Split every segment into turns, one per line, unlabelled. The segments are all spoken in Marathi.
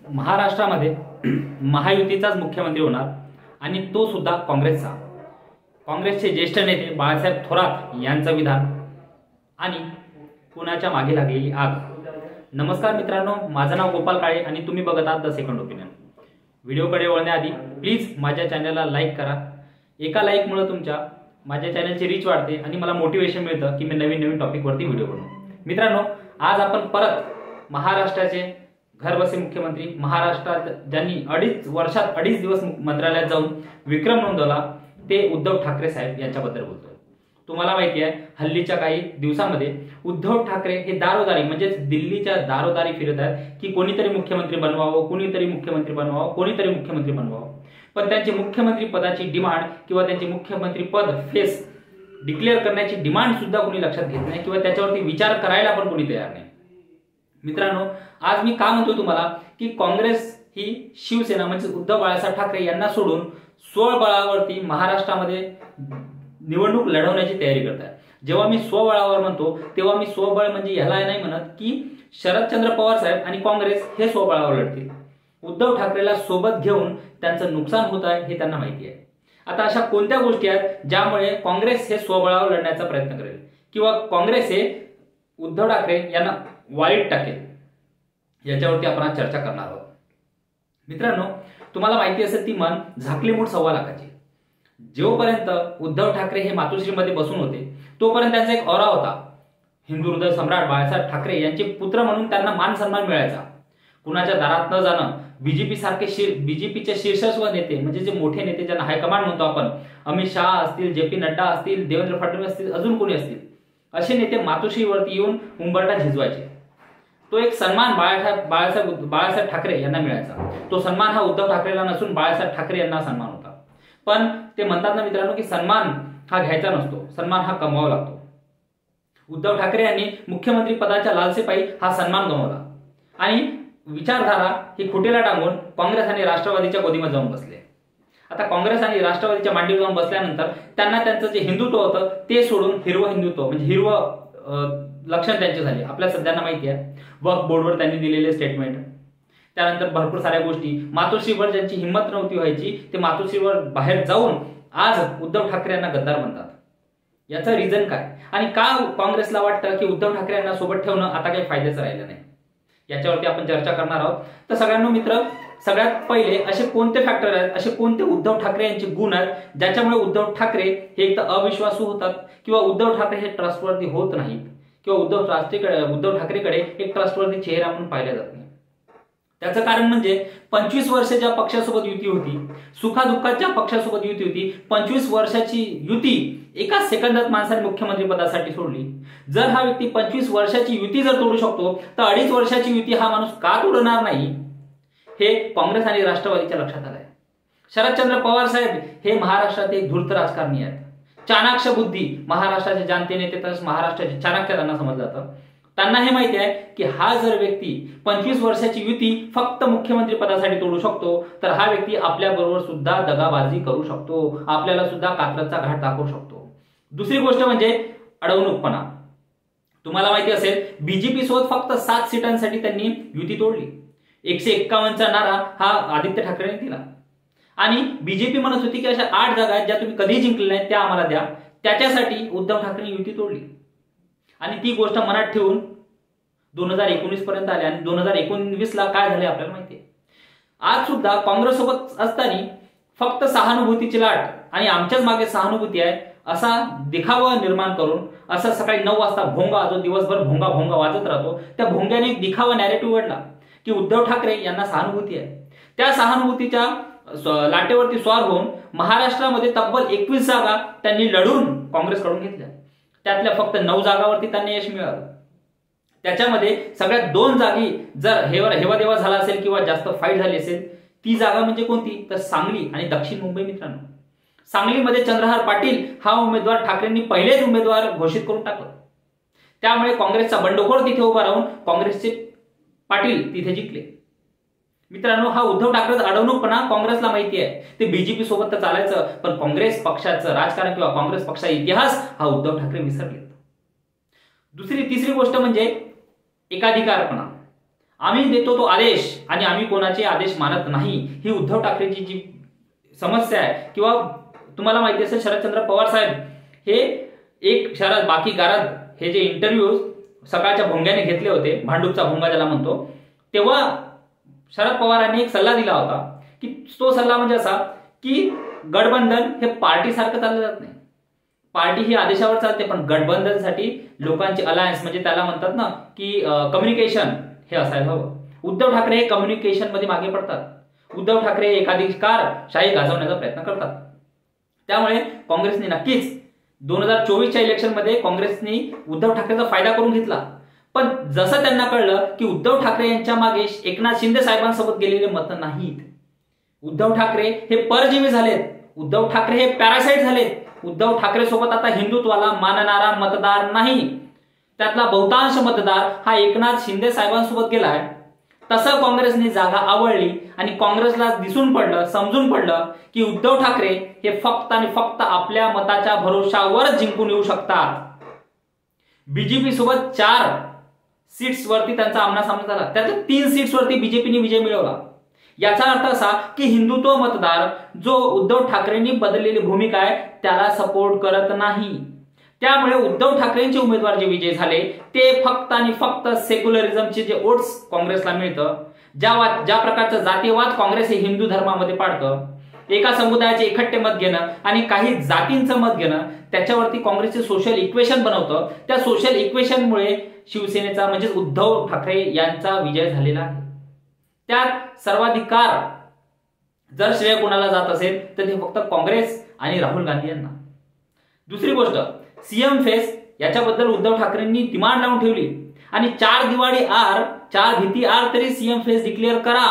महाराष्ट्रामध्ये महायुतीचाच मुख्यमंत्री होणार आणि तो सुद्धा काँग्रेसचा। काँग्रेसचे ज्येष्ठ नेते बाळासाहेब थोरात यांचं विधान आणि कुणाच्या मागे लागलेली आग। नमस्कार मित्रांनो, माझं नाव गोपाल काळे आणि तुम्ही बघत आहात द सेकंड ओपिनियन। व्हिडिओकडे वळण्याआधी प्लीज माझ्या चॅनलला लाईक करा। एका लाईकमुळे तुमच्या माझ्या चॅनलची रीच वाढते आणि मला मोटिवेशन मिळतं की मी नवीन टॉपिकवरती व्हिडिओ बनवू। मित्रांनो, आज आपण परत महाराष्ट्राचे घरबसे मुख्यमंत्री, महाराष्ट्रात ज्यांनी 2.5 दिवस मंत्रालयात जाऊन विक्रम नोंदवला ते उद्धव ठाकरे साहेब यांच्याबद्दल बोलतोय। तुम्हाला माहिती आहे, हल्लीच्या काही दिवसांमध्ये उद्धव ठाकरे हे दारोदारी म्हणजे दिल्लीच्या दारोदारी फिरत आहेत की कोणीतरी मुख्यमंत्री बनवावं, कोणीतरी मुख्यमंत्री बनवावं, कोणीतरी मुख्यमंत्री बनवावं। पण त्यांची मुख्यमंत्री पदाची डिमांड किंवा त्यांचे मुख्यमंत्री पद फेस डिक्लेअर करण्याची डिमांड सुद्धा कोणी लक्षात घेत नाही किंवा त्याच्यावरती विचार करायला पण कोणी तयार नाही। मित्रांनो, आज मी का म्हणतो तुम्हाला की काँग्रेस ही शिवसेना म्हणजे उद्धव बाळासाहेब ठाकरे यांना सोडून स्वबळावरती महाराष्ट्रामध्ये निवडणूक लढवण्याची तयारी करतात। जेव्हा मी स्वबळावर म्हणतो तेव्हा मी स्वबळ म्हणजे याला नाही म्हणत की शरदचंद्र पवार साहेब आणि काँग्रेस हे स्वबळावर लढतील। उद्धव ठाकरेला सोबत घेऊन त्यांचं नुकसान होत आहे हे त्यांना माहिती आहे। आता अशा कोणत्या गोष्टी आहेत ज्यामुळे काँग्रेस हे स्वबळावर लढण्याचा प्रयत्न करेल किंवा काँग्रेस हे उद्धव ठाकरे यांना वाईट टाकेल, याच्यावरती आपण चर्चा करणार आहोत। मित्रांनो, तुम्हाला माहिती असेल ती मन झाकली मूठ 1.25 लाखाची। जोपर्यंत उद्धव ठाकरे हे मातोश्रीमध्ये बसून होते तोपर्यंत त्यांचा एक ऑरा होता। हिंदू हृदय सम्राट बाळासाहेब ठाकरे यांचे पुत्र म्हणून त्यांना मान सन्मान मिळायचा। कुणाच्या दारात न जाणं, बीजेपीचे शीर्षस्व नेते म्हणजे जे मोठे नेते ज्यांना हायकमांड म्हणतो आपण, अमित शहा असतील, JP नड्डा असतील, देवेंद्र फडणवीस असतील, अजून कोणी असतील, असे नेते मातोश्रीवरती येऊन उंबरठा झिजवायचे। तो एक सन्मान बाळासाहेब ठाकरे यांना मिळायचा। तो सन्मान हा उद्धव ठाकरेला नसून बाळासाहेब ठाकरे यांना सन्मान होता। पण ते म्हणतात ना मित्रांनो की सन्मान हा घ्यायचा नसतो, सन्मान हा कमवावा लागतो। उद्धव ठाकरे यांनी मुख्यमंत्री पदाच्या लालसेपायी हा सन्मान गमावला आणि विचारधारा ही खुटेला टांगून काँग्रेस आणि राष्ट्रवादीच्या गोदीमध्ये जाऊन बसले। आता काँग्रेस आणि राष्ट्रवादीच्या मांडीवर जाऊन बसल्यानंतर त्यांना त्यांचं जे हिंदुत्व होतं ते सोडून हिरवं हिंदुत्व म्हणजे हिरवं लक्षण त्यांचे झाले। आपल्या सगळ्यांना माहिती आहे, वक्फ बोर्डवर त्यांनी दिलेले स्टेटमेंट, त्यानंतर भरपूर साऱ्या गोष्टी, मातोश्रीवर ज्यांची हिंमत नव्हती व्हायची ते मातोश्रीवर बाहेर जाऊन आज उद्धव ठाकरे यांना गद्दार म्हणतात। याचं रिझन काय आणि का काँग्रेसला वाटतं की उद्धव ठाकरे यांना सोबत ठेवणं आता काही फायद्याचं राहिलं नाही, याच्यावरती आपण चर्चा करणार आहोत। तर सगळ्यांना मित्र, सगळ्यात पहिले असे कोणते फॅक्टर आहेत, असे कोणते उद्धव ठाकरे यांचे गुण आहेत ज्याच्यामुळे उद्धव ठाकरे हे एक तर अविश्वासू होतात किंवा उद्धव ठाकरे हे ट्रस्टवर्दी होत नाहीत किंवा उद्धव ठाकरेकडे एक ट्रस्टवर्दी चेहरा म्हणून पाहिला जात नाही। त्याचं कारण म्हणजे 25 वर्ष ज्या पक्षासोबत युती होती, सुखादुःखात ज्या पक्षासोबत युती होती, 25 वर्षाची युती एका सेकंदात माणसाने मुख्यमंत्री पदासाठी सोडली। जर हा व्यक्ती 25 वर्षाची युती जर तोडू शकतो तर 2.5 वर्षाची युती हा माणूस का तोडणार नाही, हे काँग्रेस आणि राष्ट्रवादीच्या लक्षात आलंय। शरदचंद्र पवार साहेब हे महाराष्ट्रात एक धूर्त राजकारणी आहेत, चाणाक्ष बुद्धी, महाराष्ट्राचे जाणते नेते तसंच महाराष्ट्राचे चाणक्य त्यांना समजलं जातं। त्यांना हे माहिती आहे की हा जर व्यक्ती 25 वर्षाची युती फक्त मुख्यमंत्री पदासाठी तोडू शकतो तर हा व्यक्ती आपल्या बरोबर सुद्धा दगाबाजी करू शकतो, आपल्याला सुद्धा कात्रजचा घाट दाखवू शकतो। दुसरी गोष्ट म्हणजे अडवणूकपणा। तुम्हाला माहिती असेल, बीजेपी सोबत फक्त 7 सीटांसाठी त्यांनी युती तोडली। 151चा नारा हा आदित्य ठाकरेंनी दिला आणि बीजेपी म्हणत होती की अशा 8 जागा आहेत ज्या तुम्ही कधी जिंकले नाहीत त्या आम्हाला द्या। त्याच्यासाठी उद्धव ठाकरेंनी युती तोडली आणि ती गोष्ट मनात ठेवून 2019 पर्यंत आले आणि 2019ला काय झाले आपल्याला माहिती आहे। आज सुद्धा काँग्रेस सोबत असताना फक्त सहानुभूतीची लाट आणि आमच्याच मागे सहानुभूती आहे असा दिखावा निर्माण करून, असा सकाळी 9 वाजता भोंगा जो दिवसभर भोंगा वाजत राहतो, त्या भोंग्याने एक दिखावा नॅरेटिव्ह घडला की उद्धव ठाकरे यांना सहानुभूती आहे। त्या सहानुभूतीच्या लाटेवरती स्वार होऊन महाराष्ट्रामध्ये तब्बल 21 जागा त्यांनी लढून काँग्रेसकडून घेतल्या। त्यातल्या फक्त 9 जागावरती त्यांना यश मिळालं। त्याच्यामध्ये सगळ्यात 2 जागी जर हेवादेवा झाला असेल किंवा जास्त फाईट झाली असेल, ती जागा म्हणजे कोणती तर सांगली आणि दक्षिण मुंबई। मित्रांनो, सांगलीमध्ये चंद्रहार पाटील हा उमेदवार ठाकरेंनी पहिलेच उमेदवार घोषित करून टाकला, त्यामुळे काँग्रेसचा बंडखोर तिथे उभा राहून काँग्रेसचे पाटील तिथे जिंकले। मित्रांनो, हा उद्धव ठाकरेचा अडवणूकपणा काँग्रेसला माहिती आहे। ते बीजेपी सोबत तर चालायचं, पण काँग्रेस पक्षाचं राजकारण किंवा काँग्रेस पक्षाचा इतिहास हा उद्धव ठाकरे विसरले। तिसरी गोष्ट म्हणजे एकाधिकारपणा। आम्ही देतो तो आदेश आणि आम्ही कोणाचे आदेश मानत नाही, ही उद्धव ठाकरेची जी समस्या आहे. किंवा तुम्हाला माहिती असेल शरदचंद्र पवार साहेब हे एक शरद बाकी गारद हे जे इंटरव्ह्यूज सकाळच्या भोंग्याने घेतले होते, भांडूपचा भोंगा ज्याला म्हणतो, तेव्हा शरद पवारांनी एक सल्ला दिला होता की तो सल्ला म्हणजे असा की गठबंधन हे पार्टी सारखं चाललं जात नाही. पार्टी ही आदेशावर चालते, पण गठबंधनसाठी लोकांची अलायन्स म्हणजे त्याला म्हणतात ना की कम्युनिकेशन हे असायला हवं. उद्धव ठाकरे हे कम्युनिकेशन मध्ये मागे पडतात. उद्धव ठाकरे एकाधिकारशाही गाजवण्याचा प्रयत्न करतात. त्यामुळे काँग्रेसने नक्कीच 2024च्या इलेक्शनमध्ये काँग्रेसने उद्धव ठाकरेचा फायदा करून घेतला. पण जसं त्यांना कळलं की उद्धव ठाकरे यांच्या मागे एकनाथ शिंदे साहेबांसोबत गेलेले मतं नाहीत, उद्धव ठाकरे हे परजीवी झालेत, उद्धव ठाकरे हे पॅरासाइट झालेत, उद्धव ठाकरे सोबत आता हिंदुत्वाला मानणारा मतदार नाही, त्यातला बहुतांश मतदार हा एकनाथ शिंदे साहेबांसोबत गेलाय. तसं काँग्रेसने जागा आवडली आणि काँग्रेसला दिसून पडलं, समजून पडलं की उद्धव ठाकरे हे फक्त आणि फक्त आपल्या मताच्या भरोशावर जिंकून येऊ शकतात. बीजेपी सोबत 4 सीट्सवरती त्यांचा आमनासामना झाला, त्यातल्या 3 सीट्सवरती बीजेपीने विजय मिळवला. याचा अर्थ असा की हिंदुत्व मतदार जो उद्धव ठाकरेंनी बदललेली भूमिका आहे त्याला सपोर्ट करत नाही. त्यामुळे उद्धव ठाकरेंचे उमेदवार जे विजय झाले ते फक्त आणि फक्त सेक्युलरिझमचे जे वोट्स काँग्रेसला मिळतं, ज्या प्रकारचं जातीयवाद काँग्रेस हे हिंदू धर्मामध्ये पाडतं, एका समुदायाचे एकट्टे मत घेणं आणि काही जातींचं मत घेणं, त्याच्यावरती काँग्रेसचे सोशल इक्वेशन बनवतं. त्या सोशल इक्वेशनमुळे शिवसेनेचा म्हणजे उद्धव ठाकरे यांचा विजय झालेला आहे. त्यात सर्वाधिकार जर श्रेय कोणाला जात असेल तर ते फक्त काँग्रेस आणि राहुल गांधी यांना. दुसरी गोष्ट, सीएम फेस याच्याबद्दल उद्धव ठाकरेंनी डिमांड लावून ठेवली आणि 4 दिवाळी आर 4 भीती आर तरी सीएम फेस डिक्लेअर करा.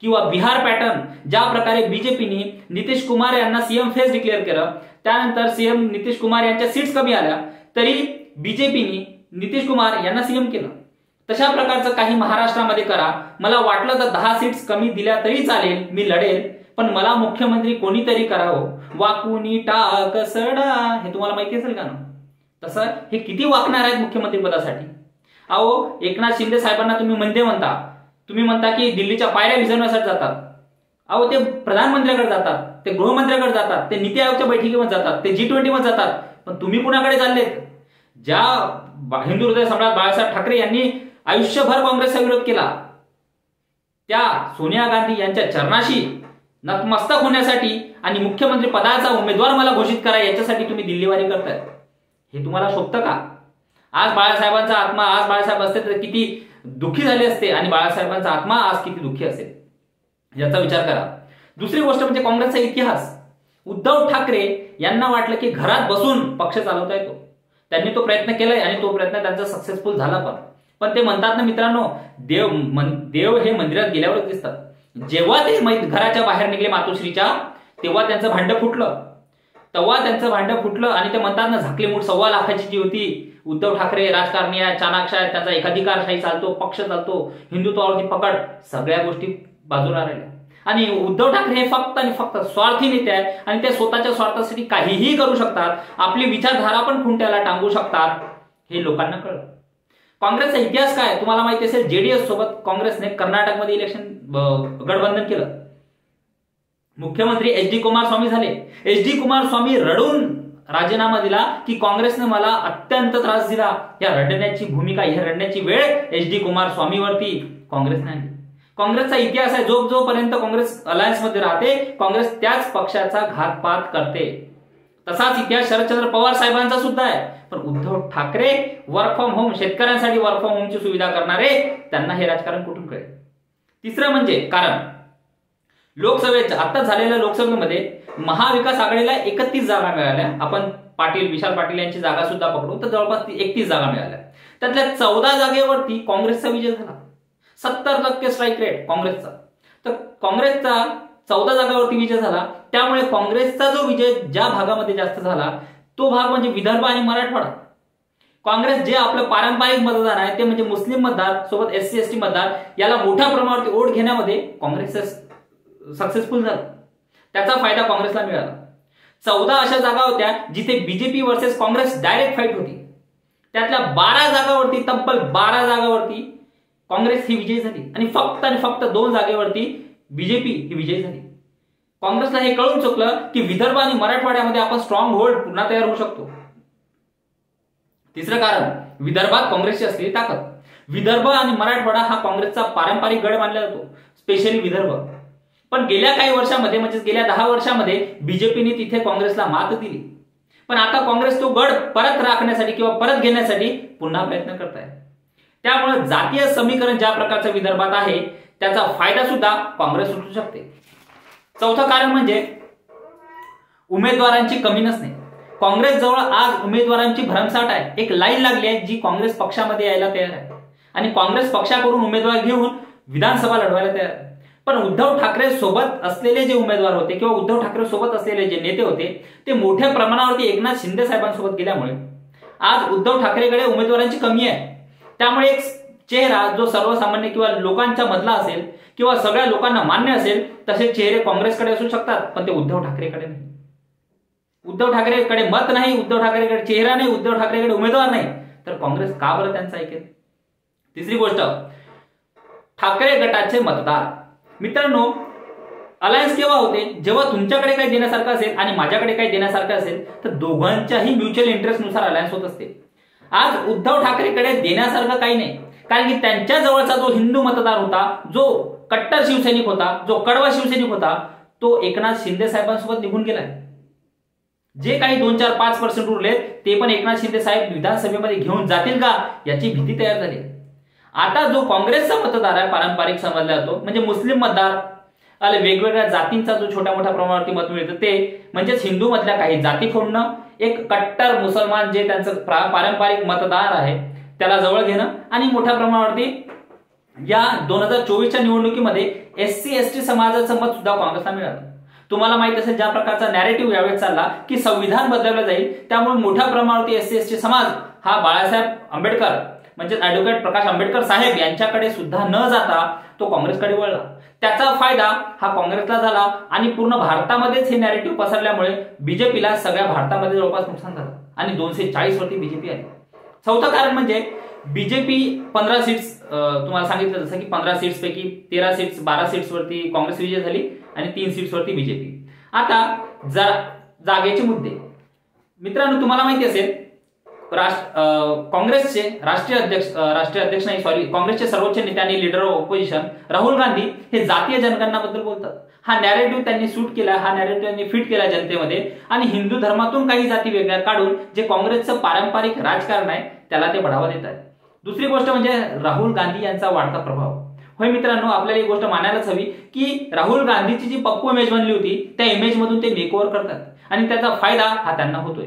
किंवा बिहार पॅटर्न ज्या प्रकारे बीजेपीने नितीश कुमार यांना सीएम फेस डिक्लेअर केलं, त्यानंतर सीएम नितीश कुमार यांच्या सीट्स कमी आल्या तरी बीजेपीने नितीश कुमार यांना सीएम केलं, तशा प्रकारचं काही महाराष्ट्रामध्ये करा. मला वाटलं तर 10 सीट्स कमी दिल्या तरी चालेल, मी लढेल, पण मला मुख्यमंत्री कोणीतरी करावं. वाकुनी टाक सडा हे तुम्हाला माहिती असेल का ना? तसं हे किती वाकणार आहेत मुख्यमंत्री पदासाठी. अहो एकनाथ शिंदे साहेबांना तुम्ही म्हणता, तुम्ही म्हणता की दिल्लीच्या पायऱ्या भिजवण्यासाठी जातात. अहो ते प्रधानमंत्र्याकडे जातात, ते गृहमंत्र्याकडे जातात, ते नीती आयोगच्या बैठकीवर जातात, ते G20 मध्ये जातात, पण तुम्ही कुणाकडे चाललेत? ज्या हिंदू हृदय सम्राट बाळासाहेब ठाकरे यांनी आयुष्यभर काँग्रेसचा विरोध केला, त्या सोनिया गांधी यांच्या चरणाशी नतमस्तक होण्यासाठी आणि मुख्यमंत्री पदाचा उमेदवार मला घोषित करा याच्यासाठी तुम्ही दिल्लीवारी करताय. हे तुम्हाला शोभतं का? आज बाळासाहेबांचा आत्मा आज बाळासाहेब असते तर किती दुःखी झाले असते आणि बाळासाहेबांचा आत्मा आज किती दुःखी असेल याचा विचार करा. दुसरी गोष्ट म्हणजे काँग्रेसचा इतिहास. उद्धव ठाकरे यांना वाटलं की घरात बसून पक्ष चालवता येतो. त्यांनी तो प्रयत्न केलाय आणि तो प्रयत्न त्यांचा सक्सेसफुल झाला. पण ते म्हणतात ना मित्रांनो, देव हे मंदिरात गेल्यावरच दिसतात. जेव्हा ते घराच्या बाहेर निघले मातोश्रीच्या, तेव्हा त्यांचं भांडं फुटलं आणि ते म्हणतात ना झाकली मूठ 1.25 लाखाची जी होती. उद्धव ठाकरे राजकारणी आहे, चाणाक्ष आहे, त्यांचा एकाधिकारशाही चालतो, पक्ष चालतो, हिंदुत्वावरती पकड, सगळ्या गोष्टी बाजूला राहिल्या. आणि उद्धव ठाकरे हे फक्त आणि फक्त स्वार्थी नेते आहेत आणि ते स्वतःच्या स्वार्थासाठी काहीही करू शकतात, आपली विचारधारा पण खुंट्याला टांगू शकतात, हे लोकांना कळलं. काँग्रेसचा इतिहास काय तुम्हाला माहिती असेल. जेडीएस सोबत काँग्रेसने कर्नाटकमध्ये इलेक्शन गठबंधन केलं. मुख्यमंत्री HD कुमारस्वामी झाले. HD कुमारस्वामी रडून राजीनामा दिला की काँग्रेसने मला अत्यंत त्रास दिला. या रडण्याची भूमिका, या रडण्याची वेळ HD कुमारस्वामीवरती काँग्रेसने आणली. काँग्रेसचा इतिहास आहे, जोपर्यंत काँग्रेस अलायन्स मध्ये राहते काँग्रेस त्याच पक्षाचा घातपात करते. तसाच इतिहास शरदचंद्र पवार साहेबांचा सुद्धा आहे. पण Uddhav Thackeray work from home, शेतकऱ्यांसाठी वर्क फ्रॉम होमची सुविधा करणारे, त्यांना हे राजकारण कुठून कळेल. तिसरं म्हणजे कारण लोकसभेच्या आत्ताच झालेल्या लोकसभेमध्ये महाविकास आघाडीला 31 जागा मिळाल्या. आपण विशाल पाटील यांची जागा सुद्धा पकडू तर जवळपास 31 जागा मिळाल्या. त्यातल्या 14 जागेवरती काँग्रेसचा विजय झाला. 70% स्ट्राईक रेट काँग्रेसचा. तर काँग्रेसचा 14 जागावरती विजय झाला. त्यामुळे काँग्रेसचा जो विजय ज्या भागामध्ये जास्त झाला तो भाग म्हणजे विदर्भ आणि मराठवाडा. काँग्रेस जे आपलं पारंपरिक मतदान आहे ते म्हणजे मुस्लिम मतदार सोबत SC ST मतदार याला मोठ्या प्रमाणावरती वोट घेण्यामध्ये काँग्रेस सक्सेसफुल झालं. त्याचा फायदा काँग्रेसला मिळाला. 14 अशा जागा होत्या जिथे BJP versus Congress direct fight होती. त्यातल्या 12 जागावरती, तब्बल 12 जागावरती काँग्रेस ही विजयी झाली आणि फक्त 2 जागेवरती बीजेपी ही विजयी झाली. काँग्रेसला हे कळून चुकलं की विदर्भ आणि मराठवाड्यामध्ये आपण स्ट्रॉंग होल्ड पुन्हा तयार होऊ शकतो. तिसरं कारण विदर्भात काँग्रेसची असलेली ताकद. विदर्भ आणि मराठवाडा हा काँग्रेसचा पारंपरिक गड मानला जातो, स्पेशली विदर्भ. पण गेल्या काही वर्षांमध्ये म्हणजे गेल्या 10 वर्षांमध्ये बीजेपीने तिथे काँग्रेसला मात दिली. पण आता काँग्रेस तो गड परत राखण्यासाठी किंवा परत घेण्यासाठी पुन्हा प्रयत्न करत आहे. त्यामुळे जातीय समीकरण ज्या प्रकारचं विदर्भात आहे त्याचा फायदा सुद्धा काँग्रेस उचलू शकते. चौथं कारण म्हणजे उमेदवारांची कमी नसणे. काँग्रेस जवळ आज उमेदवारांची भरमसाठ आहे. एक लाईन लागली आहे जी काँग्रेस पक्षामध्ये यायला तयार आहे आणि काँग्रेस पक्षाकडून उमेदवार घेऊन विधानसभा लढवायला तयार आहे. पण उद्धव ठाकरे सोबत असलेले जे उमेदवार होते किंवा उद्धव ठाकरे सोबत असलेले जे नेते होते ते मोठ्या प्रमाणावरती एकनाथ शिंदे साहेबांसोबत गेल्यामुळे आज उद्धव ठाकरेकडे उमेदवारांची कमी आहे. त्यामुळे एक चेहरा जो सर्वसामान्य किंवा लोकांच्या मधला असेल किंवा सगळ्या लोकांना मान्य असेल तसे चेहरे काँग्रेसकडे असू शकतात, पण ते उद्धव ठाकरेकडे नाही. उद्धव ठाकरेकडे मत नाही, उद्धव ठाकरेकडे चेहरा नाही, उद्धव ठाकरेकडे उमेदवार नाही, तर काँग्रेस का बरं त्यांचं ऐकेल? तिसरी गोष्ट, ठाकरे गटाचे मतदार. मित्रांनो, अलायन्स केव्हा होते? जेव्हा तुमच्याकडे काही देण्यासारखं असेल आणि माझ्याकडे काही देण्यासारखं असेल तर दोघांच्याही म्युच्युअल इंटरेस्टनुसार अलायन्स होत असते. आज उद्धव ठाकरेकडे देण्यासारखं काही नाही, कारण की त्यांच्या जवळचा जो हिंदू मतदार होता, जो कट्टर शिवसैनिक होता, जो कडवा शिवसैनिक होता, तो एकनाथ शिंदे साहेबांसोबत निघून गेलाय. जे काही 2, 4, 5% उरलेत ते पण एकनाथ शिंदे साहेब विधानसभेमध्ये घेऊन जातील का याची भीती तयार झाली. आता जो काँग्रेसचा मतदार आहे, पारंपरिक समजला जातो म्हणजे मुस्लिम मतदार, वेगवेगळ्या जातींचा जो छोट्या मोठ्या प्रमाणावरती मत मिळतं ते म्हणजेच हिंदू मधल्या काही जाती फोडणं, एक कट्टर मुसलमान जे त्यांचं पारंपरिक मतदार आहे त्याला जवळ घेणं आणि मोठ्या प्रमाणावरती या 2024च्या निवडणुकीमध्ये SC ST समाजाचं मत सुद्धा काँग्रेसला मिळालं. तुम्हाला माहित असेल ज्या प्रकारचा नॅरेटिव्ह यावेळी चालला की संविधान बदलवलं जाईल, त्यामुळे मोठ्या प्रमाणावरती SC ST समाज हा बाळासाहेब आंबेडकर म्हणजे ऍडव्होकेट प्रकाश आंबेडकर साहेब यांच्याकडे सुद्धा न जाता तो काँग्रेसकडे वळला. त्याचा फायदा हा काँग्रेसला झाला आणि पूर्ण भारतामध्येच हे नॅरेटिव्ह पसरल्यामुळे बीजेपीला सगळ्या भारतामध्ये जवळपास नुकसान झालं आणि 240 वरती बीजेपी आली. चौथं कारण म्हणजे बीजेपी 15 सीट्स, तुम्हाला सांगितलं जसं की 15 सीट्स पैकी 13 सीट्स 12 सीट्स वरती काँग्रेस विजय झाली आणि 3 सीट्स वरती बीजेपी. आता जागेचे मुद्दे. मित्रांनो, तुम्हाला माहिती असेल काँग्रेसचे काँग्रेसचे सर्वोच्च नेते आणि leader of opposition Rahul Gandhi हे जातीय जनगणनाबद्दल बोलतात. हा नॅरेटिव्ह त्यांनी सूट केला, हा नॅरेटिव्ह त्यांनी फिट केला जनतेमध्ये आणि हिंदू धर्मातून काही जाती वेगळ्या काढून जे काँग्रेसचं पारंपरिक राजकारण आहे त्याला ते बढावा देत आहेत. दुसरी गोष्ट म्हणजे राहुल गांधी यांचा वाढता प्रभाव. होय मित्रांनो, आपल्याला ही गोष्ट मानायलाच हवी की राहुल गांधीची जी पक्कू इमेज बनली होती त्या इमेज मधून ते मेकओव्हर करतात आणि त्याचा फायदा हा त्यांना होतोय.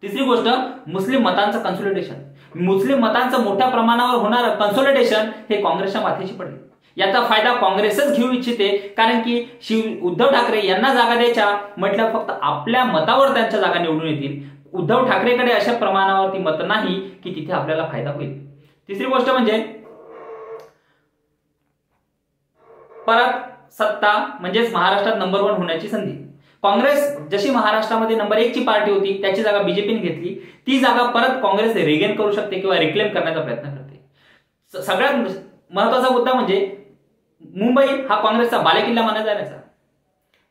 तिसरी गोष्ट, मुस्लिम मतांचं कन्सोलिडेशन. मुस्लिम मतांचं मोठ्या प्रमाणावर होणारं कन्सोलिडेशन हे काँग्रेसच्या माथ्याशी पडले. याचा फायदा काँग्रेसच घेऊ इच्छिते, कारण की उद्धव ठाकरे यांना जागा द्यायच्या म्हटलं फक्त आपल्या मतावर त्यांच्या जागा निवडून येतील. उद्धव ठाकरेकडे अशा प्रमाणावरती मत नाही की तिथे आपल्याला फायदा होईल. तिसरी गोष्ट म्हणजे परत सत्ता म्हणजेच महाराष्ट्रात नंबर 1 होण्याची संधी. काँग्रेस जशी महाराष्ट्रामध्ये नंबर 1 ची पार्टी होती त्याची जागा बीजेपीने घेतली, ती जागा परत काँग्रेस रिगेन करू शकते किंवा रिक्लेम करण्याचा प्रयत्न करते. सगळ्यात महत्वाचा मुद्दा म्हणजे मुंबई हा काँग्रेसचा बालेकिल्ला मानला जाण्याचा.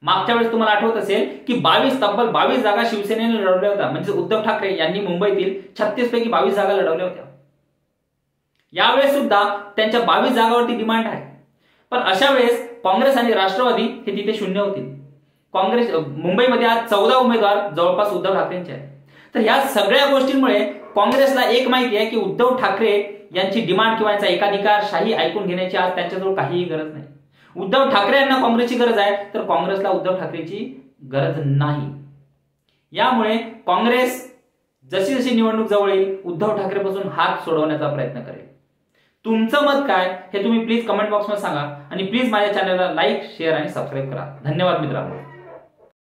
मागच्या वेळेस तुम्हाला आठवत असेल की तब्बल 22 जागा शिवसेनेने लढवल्या होत्या, म्हणजे उद्धव ठाकरे यांनी मुंबईतील 36 पैकी 22 जागा लढवल्या होत्या. यावेळेस सुद्धा त्यांच्या 22 जागावरती डिमांड आहे, पण अशा वेळेस काँग्रेस आणि राष्ट्रवादी हे तिथे शून्य होतील. काँग्रेस मुंबईमध्ये आज 14 उमेदवार जवळपास उद्धव ठाकरेंचे आहेत. तर ह्या सगळ्या गोष्टींमुळे काँग्रेसला एक माहिती आहे की उद्धव ठाकरे यांची डिमांड किंवा यांचा एकाधिकारशाही ऐकून घेण्याची आज त्यांच्याजवळ काहीही गरज नाही. उद्धव ठाकरे यांना काँग्रेसची गरज आहे तर काँग्रेसला उद्धव ठाकरेची गरज नाही. यामुळे काँग्रेस जशी जशी निवडणूक जवळ येईल उद्धव ठाकरेपासून हात सोडवण्याचा प्रयत्न करेल. तुमचं मत काय हे तुम्ही प्लीज कमेंट बॉक्समध्ये सांगा आणि प्लीज माझ्या चॅनलला लाईक, शेअर आणि सबस्क्राईब करा. धन्यवाद मित्रांनो.